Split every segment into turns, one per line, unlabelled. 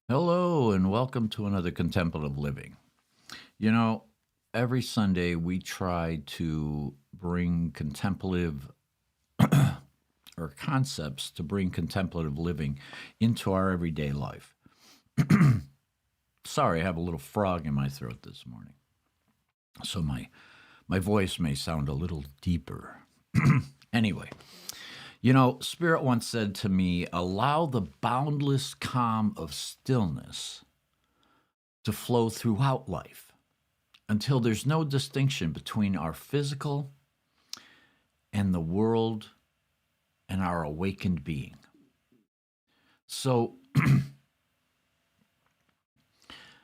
Hello, and welcome to another Contemplative Living. You know, every Sunday we try to bring contemplative or concepts to bring contemplative living into our everyday life. Sorry, I have a little frog in my throat this morning, so my voice may sound a little deeper. Anyway, Spirit once said to me, allow the boundless calm of stillness to flow throughout life until there's no distinction between our physical and the world and our awakened being. So,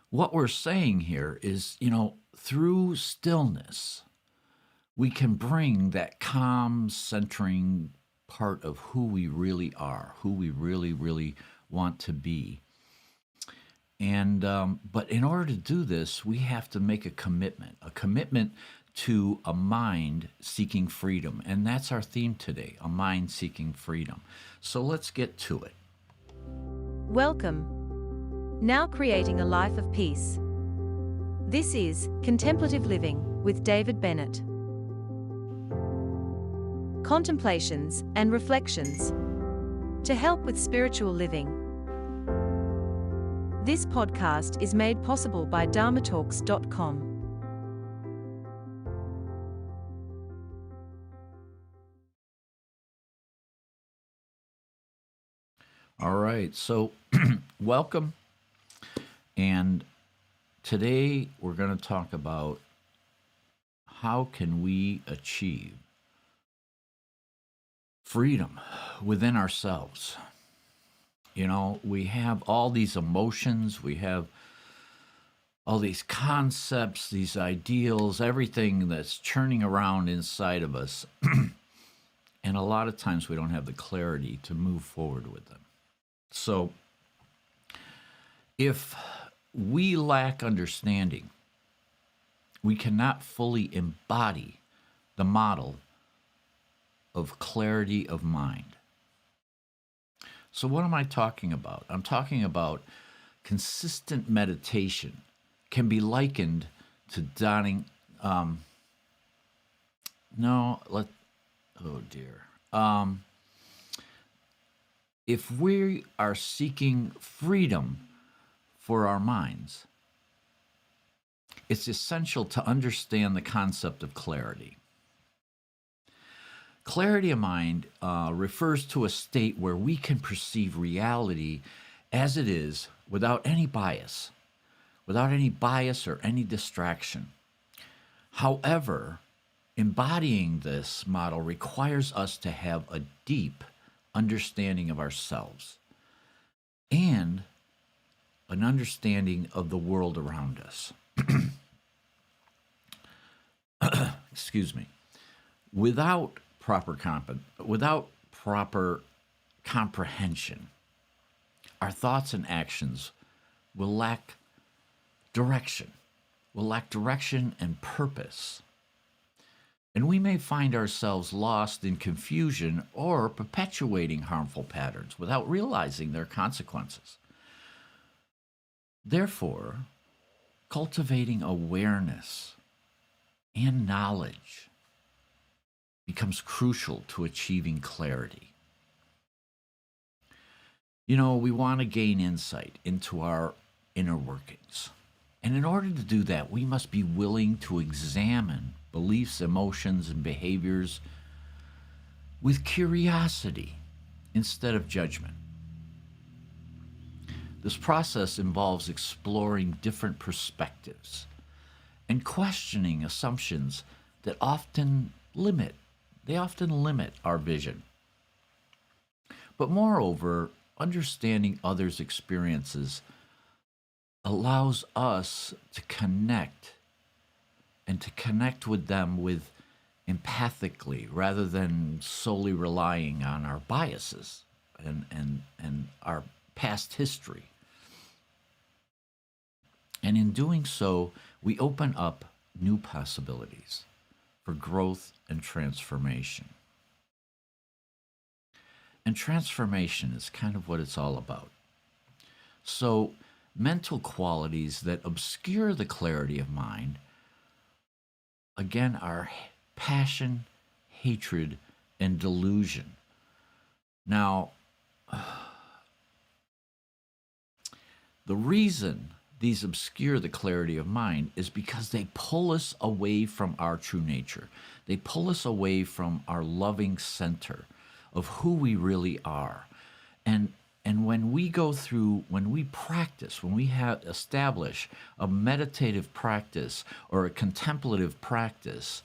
what we're saying here is, through stillness, we can bring that calm, centering part of who we really are, who we really, really want to be. And but in order to do this, we have to make a commitment to a mind seeking freedom. And that's our theme today, a mind seeking freedom. So let's get to it.
Welcome. Now creating a life of peace. This is Contemplative Living with David Bennett. Contemplations and reflections to help with spiritual living. This podcast is made possible by dharmatalks.com.
All right, so welcome. And today we're going to talk about how can we achieve freedom within ourselves. We have all these emotions, we have all these concepts, these ideals, everything that's churning around inside of us. And a lot of times we don't have the clarity to move forward with them. So if we lack understanding, we cannot fully embody the model of clarity of mind. So what am I talking about? I'm talking about consistent meditation can be likened to donning. Oh dear. If we are seeking freedom for our minds, it's essential to understand the concept of clarity. Clarity of mind refers to a state where we can perceive reality as it is without any bias or any distraction. However, embodying this model requires us to have a deep understanding of ourselves and an understanding of the world around us. Excuse me. Without proper comprehension, our thoughts and actions will lack direction and purpose. And we may find ourselves lost in confusion or perpetuating harmful patterns without realizing their consequences. Therefore, cultivating awareness and knowledge becomes crucial to achieving clarity. We want to gain insight into our inner workings. And in order to do that, we must be willing to examine beliefs, emotions, and behaviors with curiosity instead of judgment. This process involves exploring different perspectives and questioning assumptions that often limit our vision. But moreover, understanding others' experiences allows us to connect with them with empathically rather than solely relying on our biases and our past history. And in doing so, we open up new possibilities for growth and transformation. And transformation is kind of what it's all about. So mental qualities that obscure the clarity of mind, again, are passion, hatred, and delusion. Now, the reason these obscure the clarity of mind is because they pull us away from our true nature. They pull us away from our loving center of who we really are. And when we go through, when we practice, when we have establish a meditative practice or a contemplative practice,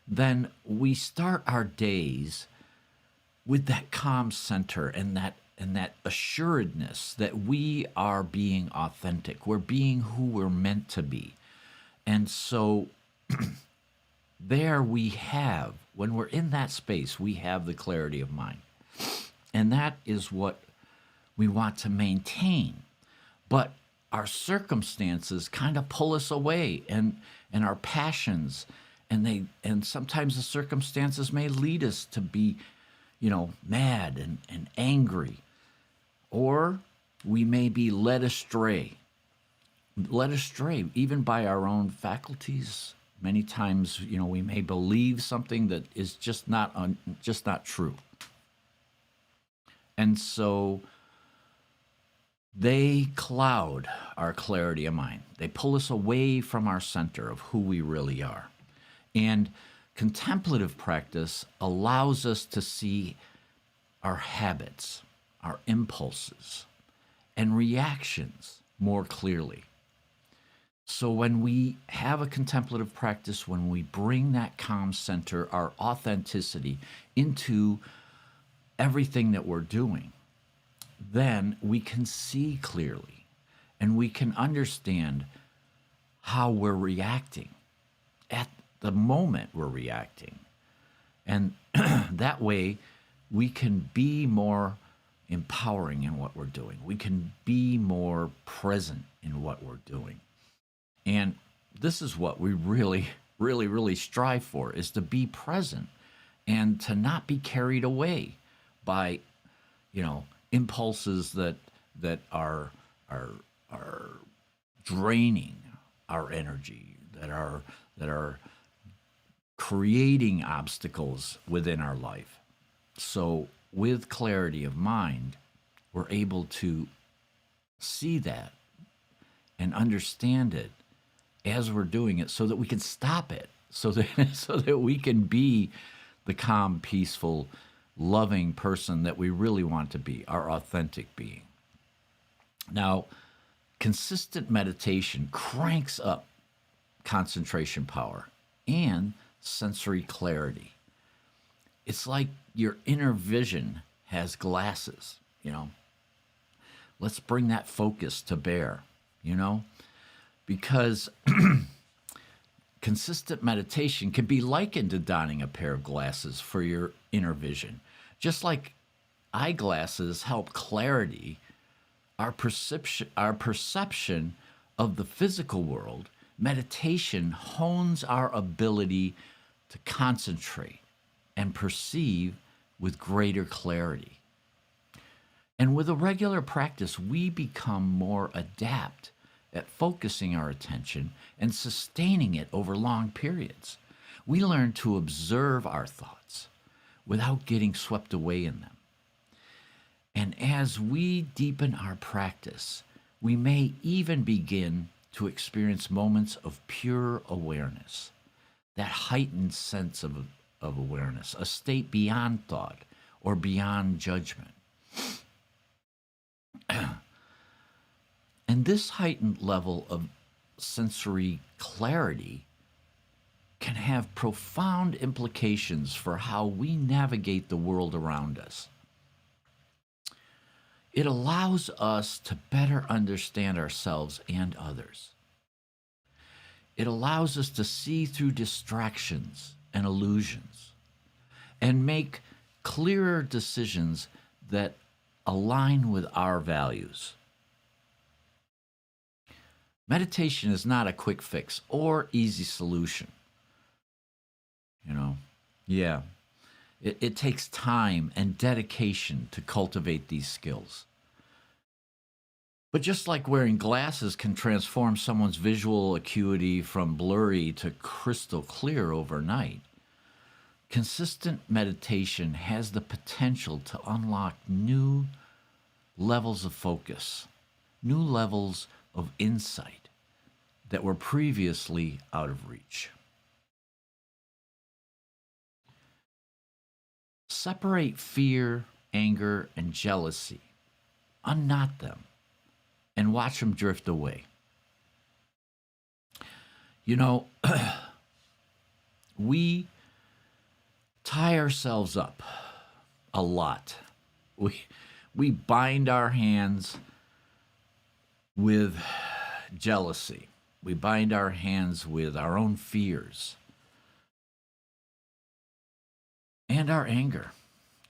then we start our days with that calm center and that assuredness that we are being authentic. We're being who we're meant to be. And so there we have, when we're in that space, we have the clarity of mind. And that is what we want to maintain. But our circumstances kind of pull us away, and our passions, and sometimes the circumstances may lead us to be, mad and angry. Or we may be led astray even by our own faculties. Many times, we may believe something that is just not true. And so they cloud our clarity of mind. They pull us away from our center of who we really are. And contemplative practice allows us to see our habits, our impulses, and reactions more clearly. So when we have a contemplative practice, when we bring that calm center, our authenticity into everything that we're doing, then we can see clearly and we can understand how we're reacting at the moment we're reacting. And that way we can be more empowering in what we're doing. We can be more present in what we're doing. And this is what we really, really, really strive for, is to be present and to not be carried away by, impulses that are draining our energy, that are creating obstacles within our life. So with clarity of mind, we're able to see that and understand it as we're doing it, so that we can stop it, so that we can be the calm, peaceful, loving person that we really want to be, our authentic being. Now, consistent meditation cranks up concentration power and sensory clarity. It's like your inner vision has glasses, Let's bring that focus to bear, because consistent meditation can be likened to donning a pair of glasses for your inner vision. Just like eyeglasses help clarity, our perception of the physical world, meditation hones our ability to concentrate and perceive with greater clarity. And with a regular practice, we become more adept at focusing our attention and sustaining it over long periods. We learn to observe our thoughts without getting swept away in them. And as we deepen our practice, we may even begin to experience moments of pure awareness, that heightened sense of awareness, a state beyond thought or beyond judgment. And this heightened level of sensory clarity can have profound implications for how we navigate the world around us. It allows us to better understand ourselves and others. It allows us to see through distractions and illusions and make clearer decisions that align with our values. Meditation is not a quick fix or easy solution. It takes time and dedication to cultivate these skills. But just like wearing glasses can transform someone's visual acuity from blurry to crystal clear overnight, consistent meditation has the potential to unlock new levels of focus, new levels of insight that were previously out of reach. Separate fear, anger, and jealousy. Unknot them and watch them drift away. You know, we tie ourselves up a lot. We bind our hands with jealousy. We bind our hands with our own fears and our anger.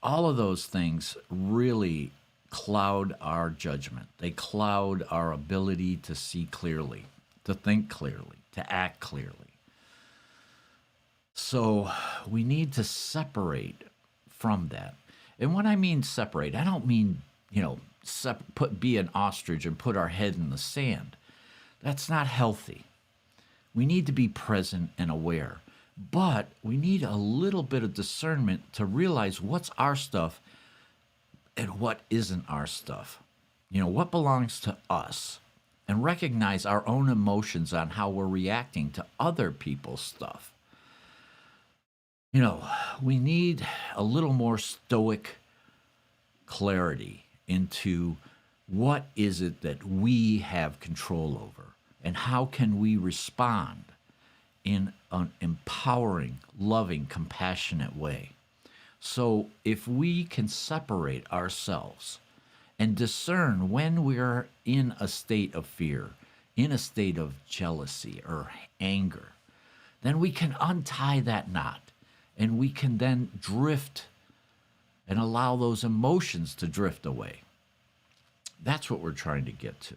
All of those things really cloud our judgment. They cloud our ability to see clearly, to think clearly, to act clearly. So we need to separate from that. And when I mean separate, I don't mean, be an ostrich and put our head in the sand. That's not healthy. We need to be present and aware. But we need a little bit of discernment to realize what's our stuff and what isn't our stuff. What belongs to us, and recognize our own emotions on how we're reacting to other people's stuff. We need a little more stoic clarity into what is it that we have control over, and how can we respond in an empowering, loving, compassionate way. So if we can separate ourselves and discern when we're in a state of fear, in a state of jealousy or anger, then we can untie that knot, and we can then drift and allow those emotions to drift away. That's what we're trying to get to.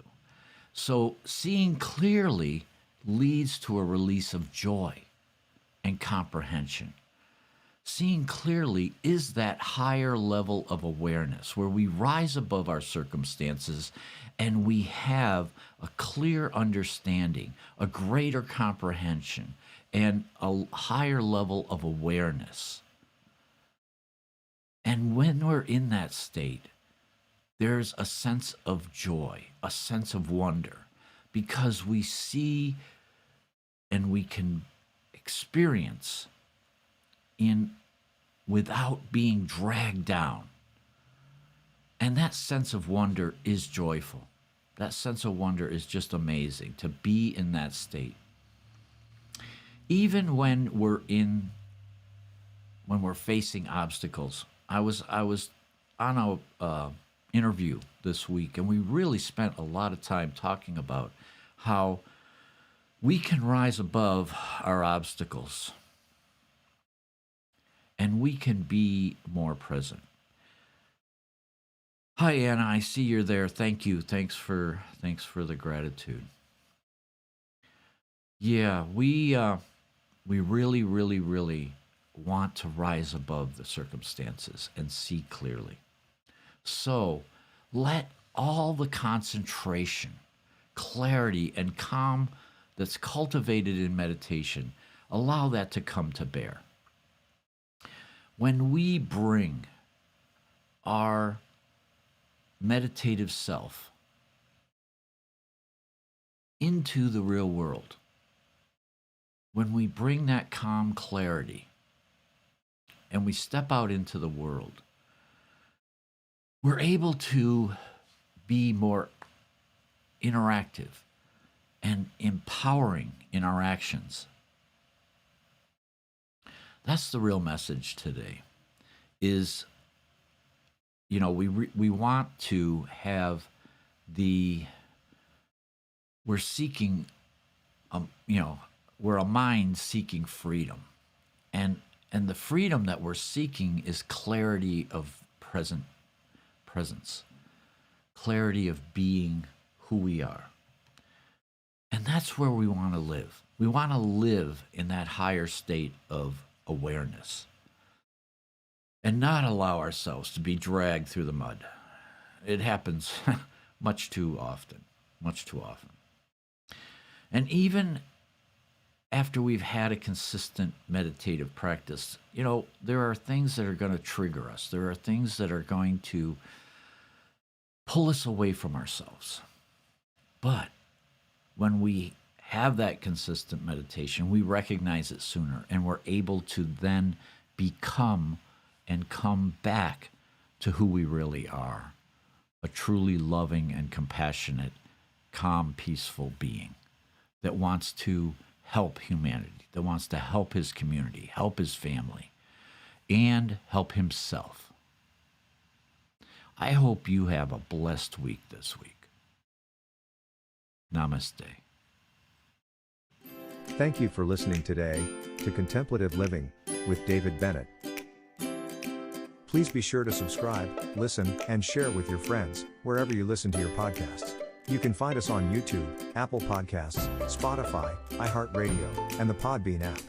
So seeing clearly leads to a release of joy and comprehension. Seeing clearly is that higher level of awareness where we rise above our circumstances and we have a clear understanding, a greater comprehension, and a higher level of awareness. And when we're in that state, there's a sense of joy, a sense of wonder, because we see and we can experience without being dragged down. And that sense of wonder is joyful. That sense of wonder is just amazing to be in that state. Even when we're facing obstacles. I was on a interview this week, and we really spent a lot of time talking about how we can rise above our obstacles and we can be more present. Hi, Anna. I see you're there. Thank you. Thanks for the gratitude. Yeah, we really, really, really want to rise above the circumstances and see clearly. So let all the concentration, clarity, and calm that's cultivated in meditation, allow that to come to bear. When we bring our meditative self into the real world, when we bring that calm clarity and we step out into the world, we're able to be more interactive and empowering in our actions. That's the real message today. Is, we want to have we're seeking, we're a mind seeking freedom, and the freedom that we're seeking is clarity of presence, clarity of being who we are. And that's where we want to live. We want to live in that higher state of awareness and not allow ourselves to be dragged through the mud. It happens much too often. And even after we've had a consistent meditative practice, there are things that are going to trigger us. There are things that are going to pull us away from ourselves. But when we have that consistent meditation, we recognize it sooner, and we're able to then become and come back to who we really are, a truly loving and compassionate, calm, peaceful being that wants to help humanity, that wants to help his community, help his family, and help himself. I hope you have a blessed week this week. Namaste.
Thank you for listening today to Contemplative Living with David Bennett. Please be sure to subscribe, listen, and share with your friends wherever you listen to your podcasts. You can find us on YouTube, Apple Podcasts, Spotify, iHeartRadio, and the Podbean app.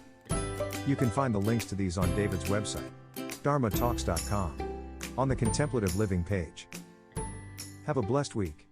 You can find the links to these on David's website, dharmatalks.com, on the Contemplative Living page. Have a blessed week.